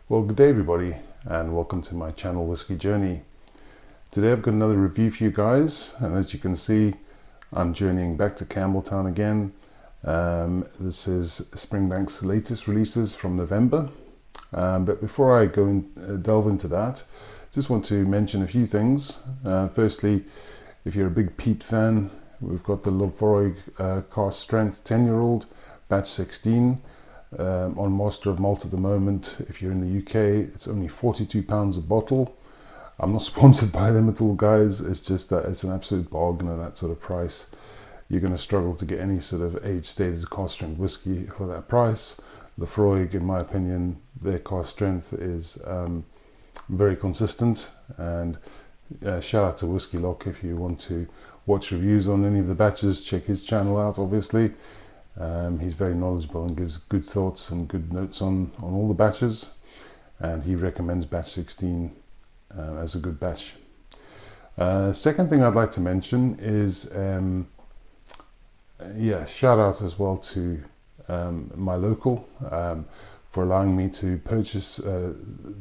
Well, good day everybody, and welcome to my channel Whiskey Journey. Today I've got another review for you guys, and as you can see, I'm journeying back to Campbelltown again. This is Springbank's latest releases from November. But before I go and delve into that, just want to mention a few things. Firstly, if you're a big peat fan, we've got the Local Barley cask strength 10-year-old, batch 16. On Master of Malt at the moment. If you're in the UK, it's only £42 a bottle. I'm not sponsored by them at all, guys. It's just that it's an absolute bargain at that sort of price. You're going to struggle to get any sort of age-stated cask strength whiskey for that price. Lefroy, in my opinion, their cask strength is very consistent. And shout out to Whiskey Lock. If you want to watch reviews on any of the batches, check his channel out, obviously. He's very knowledgeable and gives good thoughts and good notes on all the batches, and he recommends batch 16 as a good batch. Second thing I'd like to mention is shout out as well to my local for allowing me to purchase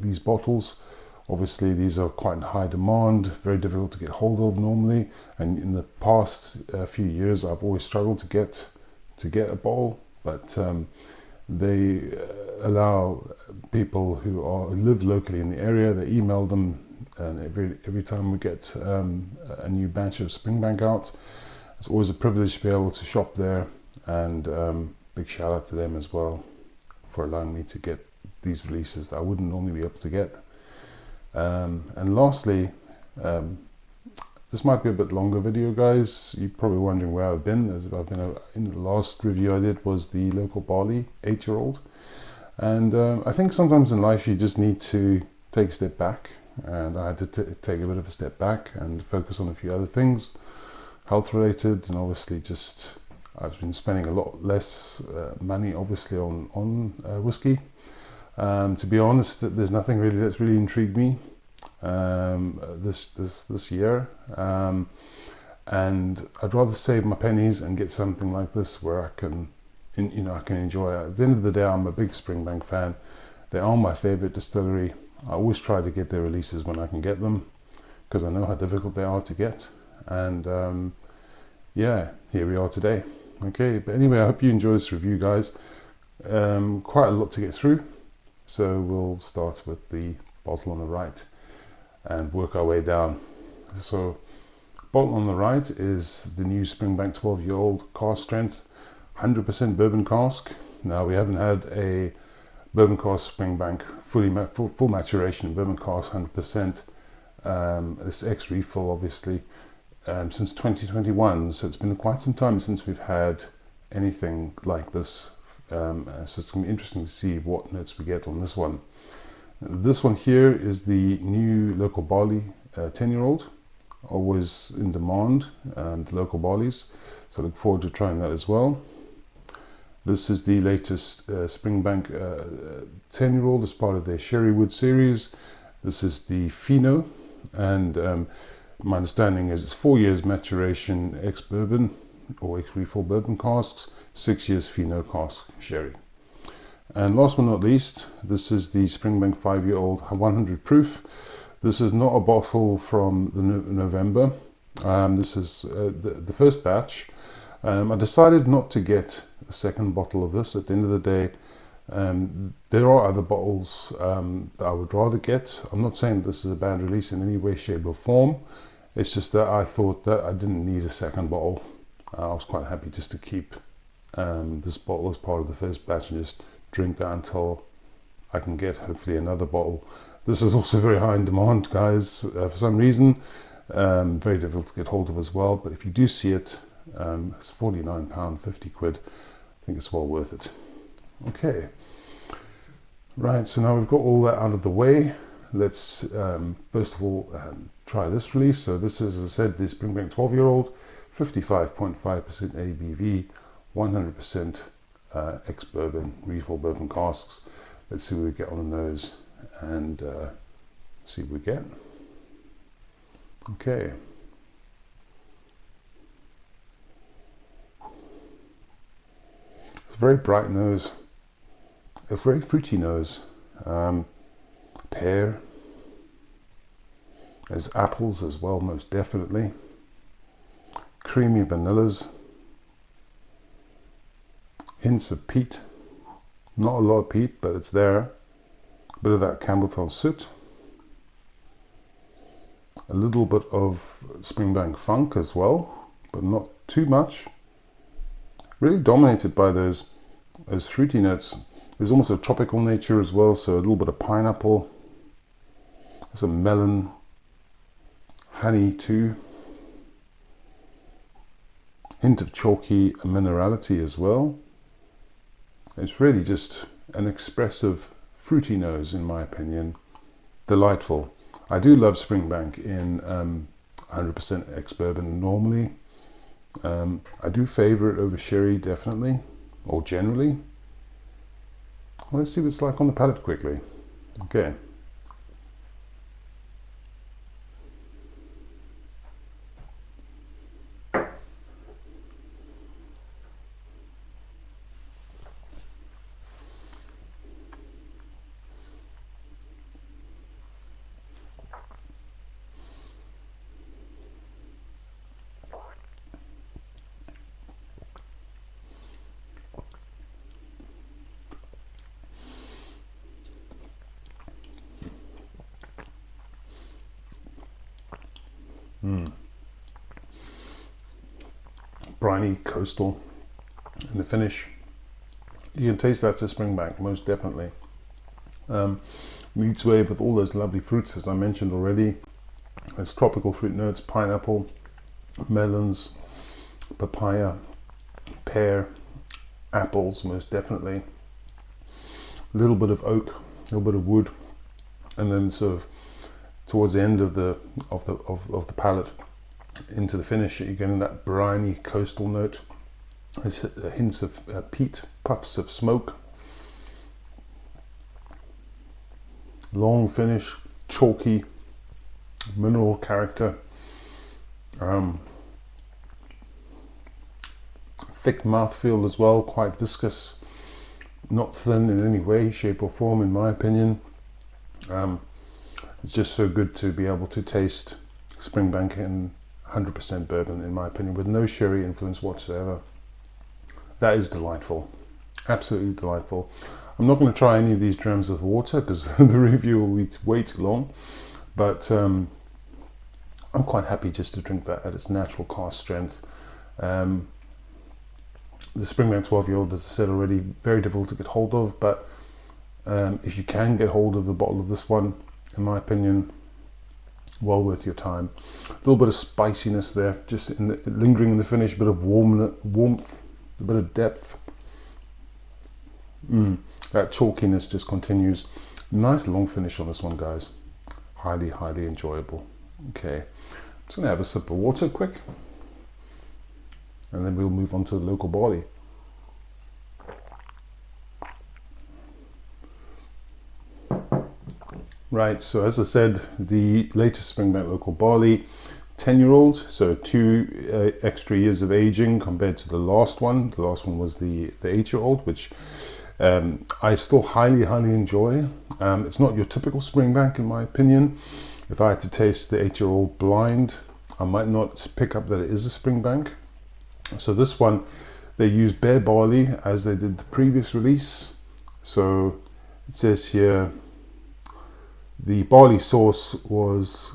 these bottles. Obviously these are quite in high demand, very difficult to get hold of normally, and in the past few years I've always struggled to get a bottle, but they allow people who live locally in the area. They email them, and every time we get a new batch of Springbank out, it's always a privilege to be able to shop there, and big shout out to them as well for allowing me to get these releases that I wouldn't normally be able to get. And lastly, this might be a bit longer video, guys. You're probably wondering where I've been. In the last review I did was the Local Barley 8-year-old. And I think sometimes in life you just need to take a step back. And I had to take a bit of a step back and focus on a few other things, health related, and obviously just I've been spending a lot less money obviously on whiskey. To be honest, there's nothing really that's really intrigued me this year, and I'd rather save my pennies and get something like this where I can enjoy it. At the end of the day, I'm a big Springbank fan. They are my favorite distillery. I always try to get their releases when I can get them, because I know how difficult they are to get. And yeah, here we are today. Okay, but anyway, I hope you enjoy this review, guys. Quite a lot to get through, so we'll start with the bottle on the right and work our way down. So bottle on the right is the new Springbank 12-year-old cask strength 100% bourbon cask. Now we haven't had a bourbon cask Springbank full maturation bourbon cask 100% this X refill obviously since 2021, so it's been quite some time since we've had anything like this. So it's going to be interesting to see what notes we get on this one. This one here is the new Local Barley 10-year-old, always in demand, the Local Barleys, so I look forward to trying that as well. This is the latest Springbank 10-year-old as part of their Sherry Wood series. This is the Fino, and my understanding is it's 4 years maturation ex-bourbon or ex-refill bourbon casks, 6 years Fino cask sherry. And last but not least, this is the Springbank 5-year-old 100 proof. This is not a bottle from the November. This is the first batch. I decided not to get a second bottle of this. At the end of the day, there are other bottles that I would rather get. I'm not saying this is a bad release in any way, shape or form. It's just that I thought that I didn't need a second bottle. I was quite happy just to keep this bottle as part of the first batch and just drink that until I can get hopefully another bottle. This is also very high in demand, guys, for some reason. Very difficult to get hold of as well, but if you do see it, it's £49, 50 quid. I think it's well worth it. Okay, right, so now we've got all that out of the way. Let's first of all try this release. So this is, as I said, the Springbank 12-year-old, 55.5% ABV, 100% ex-bourbon, refill bourbon casks. Let's see what we get on the nose and see what we get. Okay. It's a very bright nose. It's a very fruity nose. pear. There's apples as well, most definitely. Creamy vanillas. Hints of peat. Not a lot of peat, but it's there. A bit of that Campbelltown soot. A little bit of Springbank funk as well, but not too much. Really dominated by those fruity notes. There's almost a tropical nature as well, so a little bit of pineapple, some melon, honey too. Hint of chalky minerality as well. It's really just an expressive fruity nose, in my opinion. Delightful. I do love Springbank in 100% ex-bourbon normally. I do favour it over sherry, definitely, or generally. Well, let's see what it's like on the palate quickly. Okay. Briny, coastal in the finish. You can taste that's a Springbank, most definitely. Meets way with all those lovely fruits, as I mentioned already. There's tropical fruit notes, pineapple, melons, papaya, pear, apples, most definitely. A little bit of oak, a little bit of wood, and then sort of towards the end of the palate into the finish, you're getting that briny coastal note. There's hints of peat, puffs of smoke. Long finish, chalky, mineral character. Thick mouthfeel as well, quite viscous, not thin in any way, shape or form, in my opinion. It's just so good to be able to taste Springbank in 100% bourbon, in my opinion, with no sherry influence whatsoever. That is delightful, absolutely delightful. I'm not going to try any of these drams with water because the review will be way too long, but I'm quite happy just to drink that at its natural cask strength. The Springbank 12-year-old, as I said already, very difficult to get hold of, but if you can get hold of the bottle of this one, in my opinion, well worth your time. A little bit of spiciness there, just lingering in the finish, a bit of warmth, a bit of depth. That chalkiness just continues. Nice long finish on this one, guys. Highly, highly enjoyable. Okay, I'm just going to have a sip of water quick, and then we'll move on to the Local Barley. Right, so as I said, the latest Springbank Local Barley, 10-year-old, so 2 extra years of aging compared to the last one. The last one was the 8-year-old, which I still highly, highly enjoy. It's not your typical Springbank, in my opinion. If I had to taste the 8-year-old blind, I might not pick up that it is a Springbank. So this one, they use bare barley as they did the previous release. So it says here, the barley source was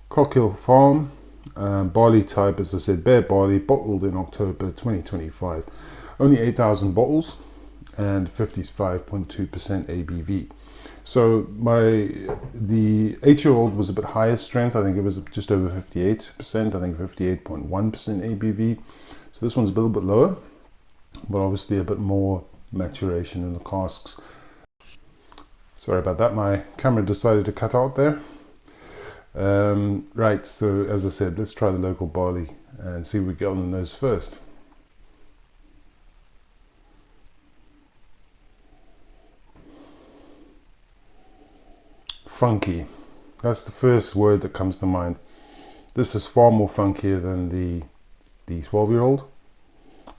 Cockhill Farm, barley type, as I said, bare barley, bottled in October 2025. Only 8,000 bottles and 55.2% ABV. So the 8-year-old was a bit higher strength. I think it was just over 58%. I think 58.1% ABV. So this one's a little bit lower, but obviously a bit more maturation in the casks. Sorry about that, my camera decided to cut out there. Right, so as I said, let's try the Local Barley and see what we get on the nose first. Funky, that's the first word that comes to mind. This is far more funkier than the 12-year-old.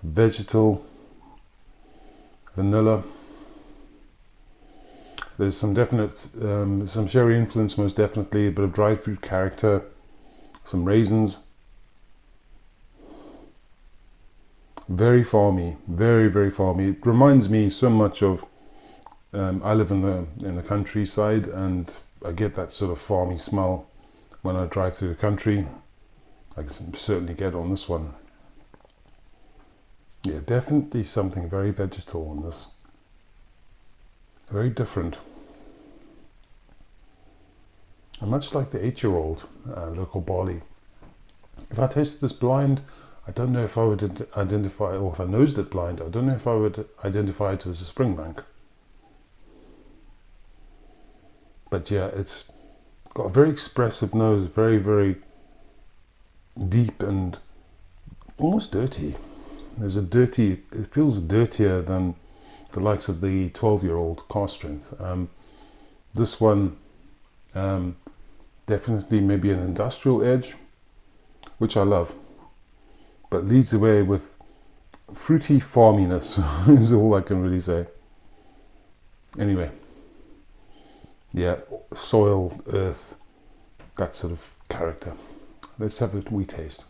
Vegetal, vanilla. There's some definite, some sherry influence, most definitely, a bit of dried fruit character, some raisins. Very farmy, very, very farmy. It reminds me so much of, I live in the countryside, and I get that sort of farmy smell when I drive through the country. I can certainly get on this one. Yeah, definitely something very vegetal on this. Very different. And much like the 8-year-old Local Barley. If I tasted this blind, I don't know if I would identify, or if I nosed it blind, I don't know if I would identify it as a Springbank. But yeah, it's got a very expressive nose, very, very deep and almost dirty. There's a dirty, it feels dirtier than the likes of the 12-year-old cask strength. This one, definitely maybe an industrial edge, which I love, but leads the way with fruity farminess is all I can really say. Anyway, yeah, soil, earth, that sort of character. Let's have a wee taste.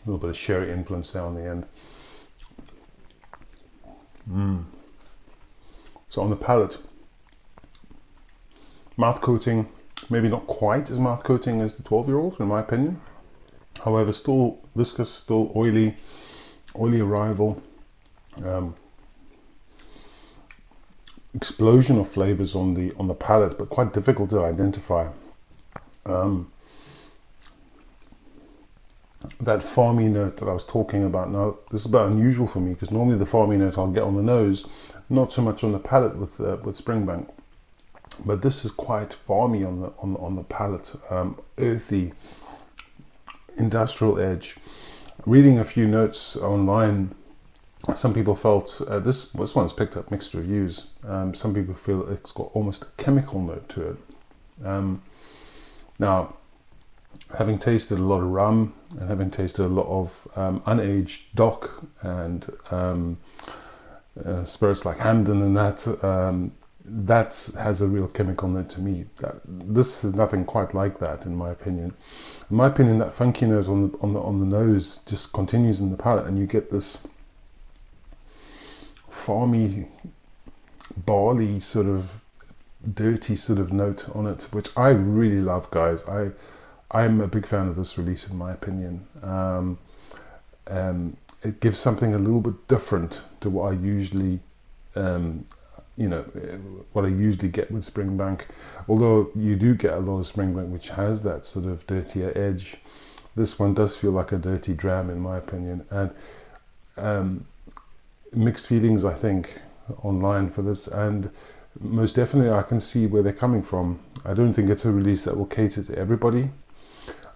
A little bit of sherry influence there on the end. So on the palate, mouth coating, maybe not quite as mouth coating as the 12-year-old in my opinion. However, still viscous, still oily arrival. Explosion of flavors on the palate, but quite difficult to identify. That farmy note that I was talking about, now this is a bit unusual for me because normally the farmy note I'll get on the nose, not so much on the palate with Springbank, but this is quite farmy on the palate, earthy, industrial edge. Reading a few notes online, some people felt this one's picked up mixed reviews. Some people feel it's got almost a chemical note to it. Now, having tasted a lot of rum and having tasted a lot of unaged DOC and spirits like Hamden and that has a real chemical note to me. This is nothing quite like that in my opinion. In my opinion, that funky note on the nose just continues in the palate, and you get this farmy, barley sort of dirty sort of note on it, which I really love, guys. I'm a big fan of this release in my opinion. It gives something a little bit different to what I usually what I usually get with Springbank. Although you do get a lot of Springbank which has that sort of dirtier edge, this one does feel like a dirty dram in my opinion. And mixed feelings, I think, online for this, and most definitely I can see where they're coming from. I don't think it's a release that will cater to everybody.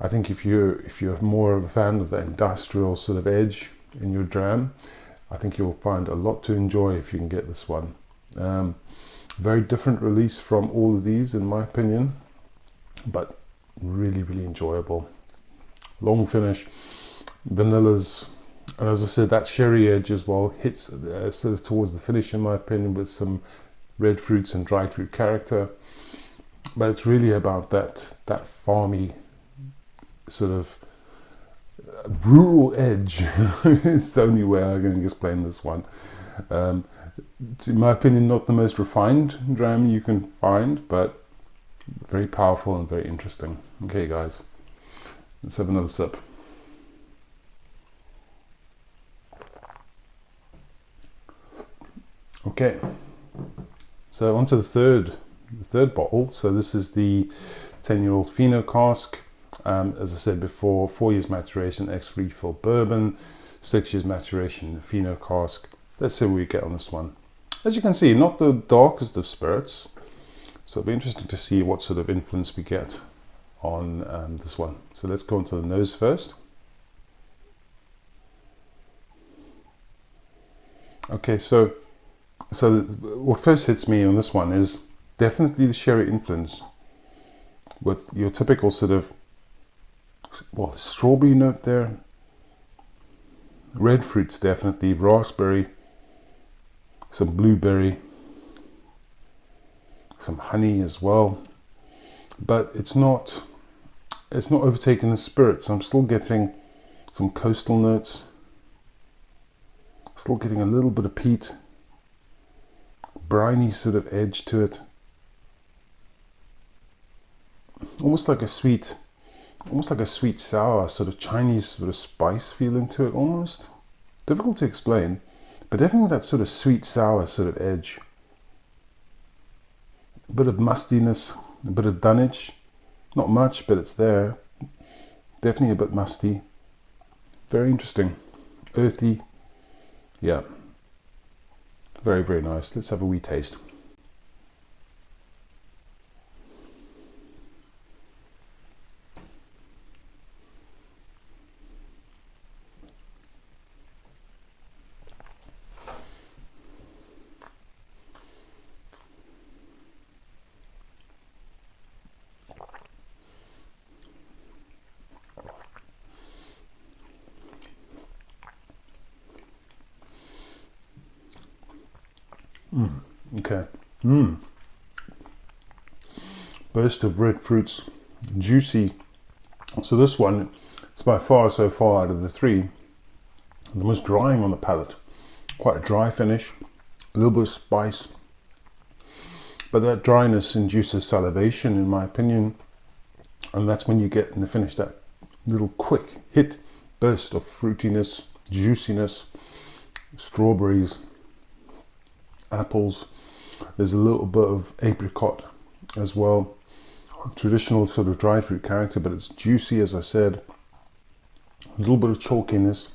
I think if you're more of a fan of the industrial sort of edge in your dram, I think you'll find a lot to enjoy if you can get this one. Very different release from all of these in my opinion, but really, really enjoyable. Long finish, vanillas, and as I said, that sherry edge as well hits sort of towards the finish in my opinion, with some red fruits and dried fruit character. But it's really about that farmy sort of rural edge. It's the only way I can explain this one. In my opinion, not the most refined dram you can find, but very powerful and very interesting. Okay guys, let's have another sip. Okay, so on to the third bottle. So this is the 10-year-old Fino cask. As I said before, 4 years maturation, ex-refill bourbon, 6 years maturation Fino cask. let's see what we get on this one. As you can see, not the darkest of spirits, so it'll be interesting to see what sort of influence we get on this one. So let's go into the nose first. Okay, so what first hits me on this one is definitely the sherry influence, with your typical sort of, well, the strawberry note there, red fruits definitely, raspberry, some blueberry, some honey as well, but it's not overtaking the spirits. I'm still getting some coastal notes, still getting a little bit of peat, briny sort of edge to it, almost like a sweet sour sort of Chinese sort of spice feeling to it, almost difficult to explain, but definitely that sort of sweet sour sort of edge, a bit of mustiness, a bit of dunnage, not much, but it's there, definitely a bit musty, very interesting, earthy, yeah, very, very nice. Let's have a wee taste. Okay. Burst of red fruits, juicy. So this one is by far, so far out of the three, the most drying on the palate. Quite a dry finish, a little bit of spice, but that dryness induces salivation, in my opinion, and that's when you get in the finish that little quick hit burst of fruitiness, juiciness, strawberries, apples. There's a little bit of apricot as well, traditional sort of dried fruit character, but it's juicy, as I said, a little bit of chalkiness,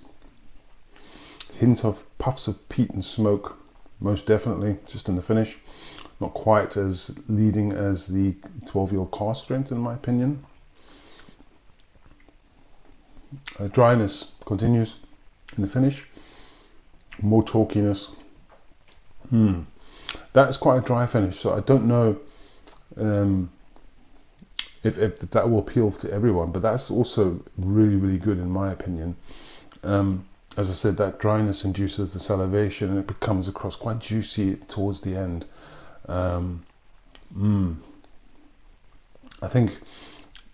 hint of puffs of peat and smoke, most definitely, just in the finish. Not quite as leading as the 12-year-old cask strength, in my opinion. Dryness continues in the finish, more chalkiness. That's quite a dry finish, so I don't know if that will appeal to everyone, but that's also really, really good in my opinion. As I said, that dryness induces the salivation and it becomes across quite juicy towards the end. I think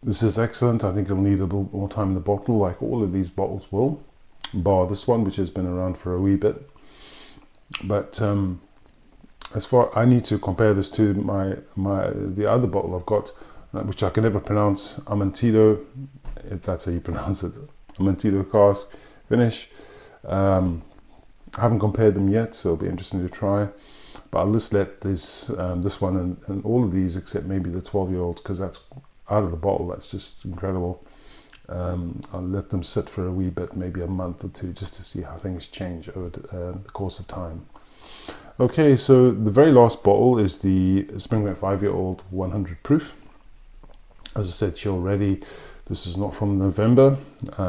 this is excellent. I think it'll need a little more time in the bottle, like all of these bottles will, bar this one, which has been around for a wee bit. But as far, I need to compare this to the other bottle I've got, which I can never pronounce, Amontito, if that's how you pronounce it, Amontito cask finish. I haven't compared them yet, so it'll be interesting to try. But I'll just let this one and all of these, except maybe the 12-year-old, because that's out of the bottle. That's just incredible. I'll let them sit for a wee bit, maybe a month or two, just to see how things change over the course of time. Okay, so the very last bottle is the Springbank 5-year-old 100 proof. As I said to you already, this is not from November.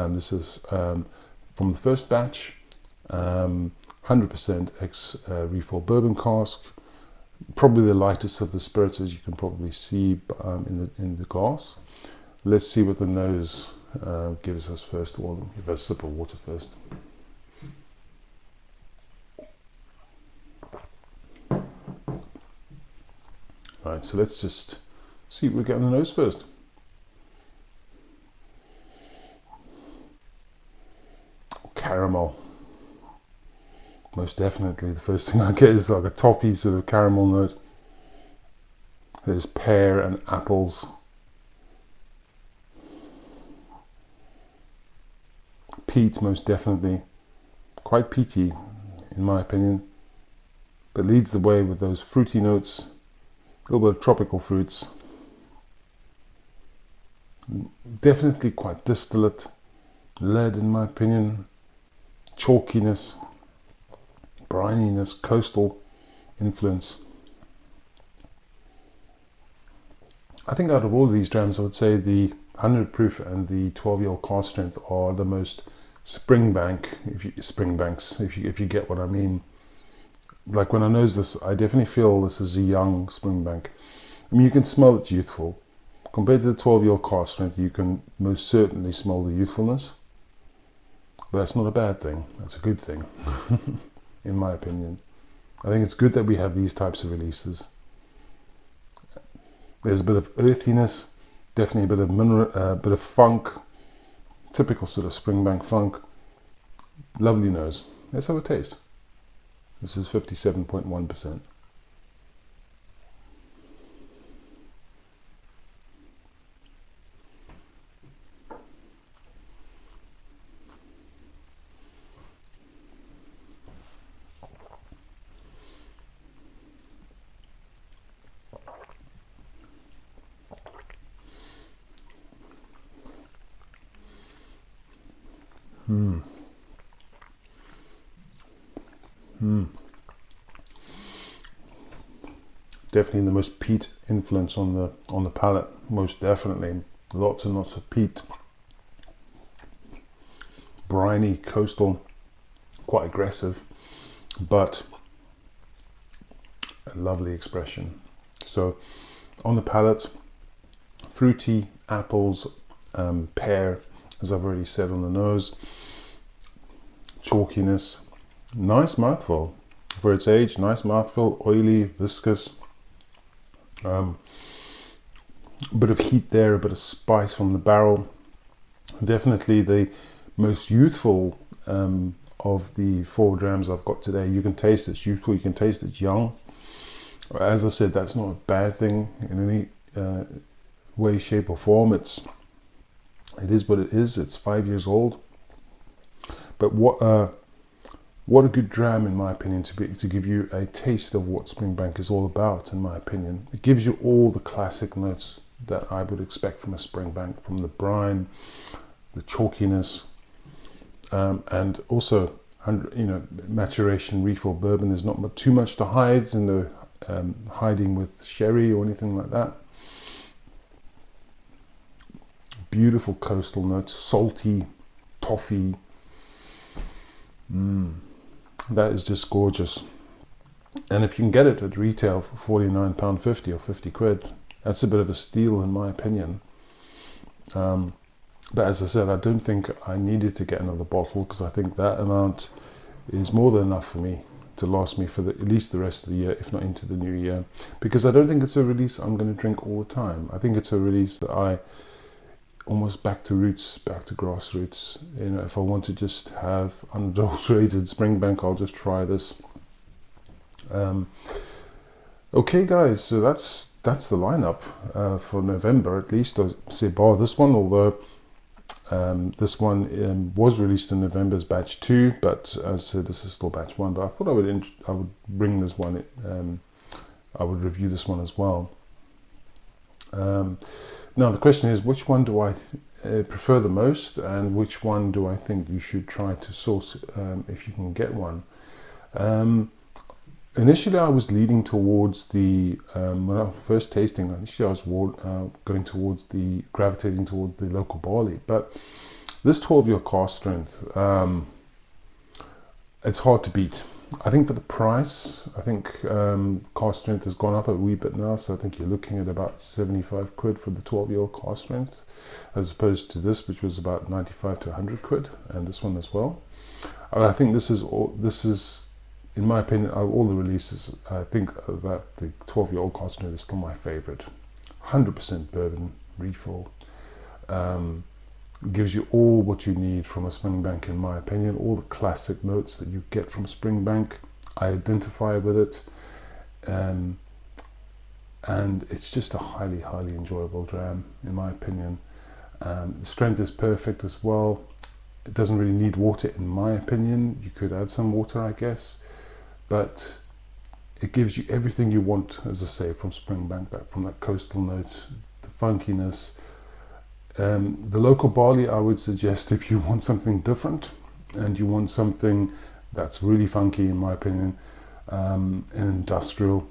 This is from the first batch. 100% ex-refill bourbon cask. Probably the lightest of the spirits, as you can probably see in the glass. Let's see what the nose gives us first. Well, give us a sip of water first. Right, so let's just see what we get on the nose first. Caramel. Most definitely, the first thing I get is like a toffee sort of caramel note. There's pear and apples. Peat, most definitely. Quite peaty, in my opinion. But leads the way with those fruity notes. A little bit of tropical fruits. Definitely quite distillate. Lead, in my opinion. Chalkiness. brininess, coastal influence. I think out of all of these drams, I would say the 100 proof and the 12-year-old cask strength are the most Springbanks, if you get what I mean. Like when I nose this, I definitely feel this is a young Springbank. I mean, you can smell it's youthful. Compared to the 12-year-old cask strength, you can most certainly smell the youthfulness. But that's not a bad thing. That's a good thing, in my opinion. I think it's good that we have these types of releases. There's a bit of earthiness, definitely a bit of mineral, bit of funk, typical sort of Springbank funk. Lovely nose. Let's have a taste. This is 57.1%. Definitely the most peat influence on the palate, most definitely. Lots and lots of peat. Briny, coastal, quite aggressive, but a lovely expression. So on the palate, fruity, apples, pear, as I've already said on the nose, chalkiness, nice mouthful for its age, nice mouthful, oily, viscous, a bit of heat there, a bit of spice from the barrel. Definitely the most youthful of the 4 drams I've got today. You can taste it's youthful, you can taste it's young. As I said, that's not a bad thing in any way, shape or form. It is what it is. It's 5 years old. But what a good dram, in my opinion, to give you a taste of what Springbank is all about, in my opinion. It gives you all the classic notes that I would expect from a Springbank, from the brine, the chalkiness, and also, maturation, refill bourbon. There's not too much to hide in the hiding with sherry or anything like that. Beautiful coastal notes, salty, toffee. That is just gorgeous. And if you can get it at retail for £49.50 or 50 quid, that's a bit of a steal in my opinion. But as I said, I don't think I needed to get another bottle, because I think that amount is more than enough for me to last me for at least the rest of the year, if not into the new year. Because I don't think it's a release I'm going to drink all the time. I think it's a release that I almost back to roots, back to grassroots. If I want to just have unadulterated Springbank, I'll just try this. Okay guys, so that's the lineup for November, at least. I say bar this one, although this one was released in November as batch 2, but as I said, this is still batch 1. But I thought I would bring this one, I would review this one as well. Now the question is, which one do I prefer the most, and which one do I think you should try to source if you can get one? Initially I was leading towards the, when I was first tasting, initially I was gravitating towards the Local Barley, but this 12-year cask strength, it's hard to beat. I think for the price, I think cask strength has gone up a wee bit now, so I think you're looking at about 75 quid for the 12-year cask strength, as opposed to this, which was about 95 to 100 quid, and this one as well. I think this is, in my opinion, out of all the releases, I think that the 12-year cask strength is still my favorite. 100% bourbon refill. Gives you all what you need from a Springbank, in my opinion. All the classic notes that you get from Springbank, I identify with it, and it's just a highly enjoyable dram, in my opinion. The strength is perfect as well. It doesn't really need water, in my opinion. You could add some water, I guess, but it gives you everything you want, as I say, from Springbank, from that coastal note, the funkiness. The Local Barley, I would suggest, if you want something different and you want something that's really funky in my opinion, and industrial.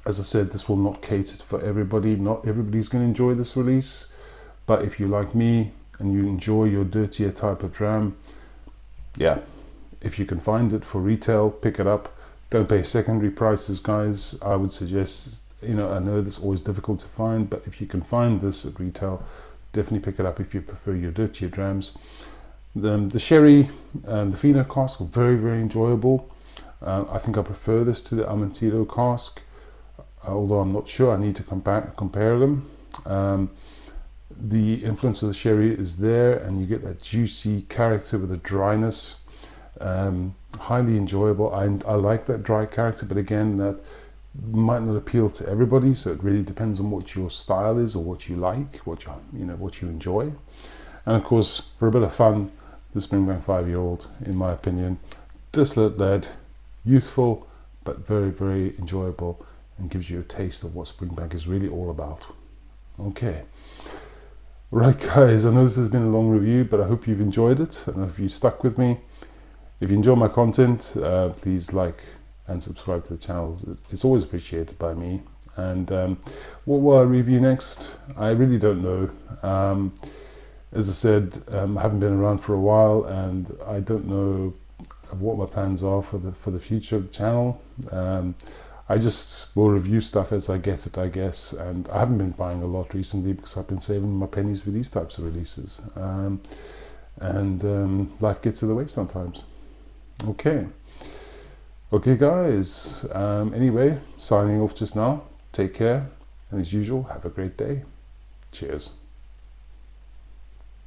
As I said, this will not cater for everybody. Not everybody's going to enjoy this release, but if you like me and you enjoy your dirtier type of dram, yeah, if you can find it for retail, pick it up. Don't pay secondary prices, guys. I would suggest, I know that's always difficult to find, but if you can find this at retail, definitely pick it up if you prefer your dirtier drams. The sherry and the Fino cask are very, very enjoyable. I think I prefer this to the Amontillado cask, although I'm not sure. I need to compare them. The influence of the sherry is there, and you get that juicy character with a dryness. Highly enjoyable. I like that dry character, but again, that might not appeal to everybody, so it really depends on what your style is or what you like, what you enjoy. And of course, for a bit of fun, the Springbank 5-year-old, in my opinion, distillate led, youthful, but very, very enjoyable, and gives you a taste of what Springbank is really all about. Okay. Right, guys, I know this has been a long review, but I hope you've enjoyed it, and if you stuck with me. If you enjoy my content, please like and subscribe to the channel. It's always appreciated by me. And what will I review next? I really don't know. As I said, I haven't been around for a while, and I don't know what my plans are for the future of the channel. I just will review stuff as I get it, I guess. And I haven't been buying a lot recently because I've been saving my pennies for these types of releases. Life gets in the way sometimes. Okay, guys. Anyway, signing off just now. Take care, and as usual, have a great day. Cheers.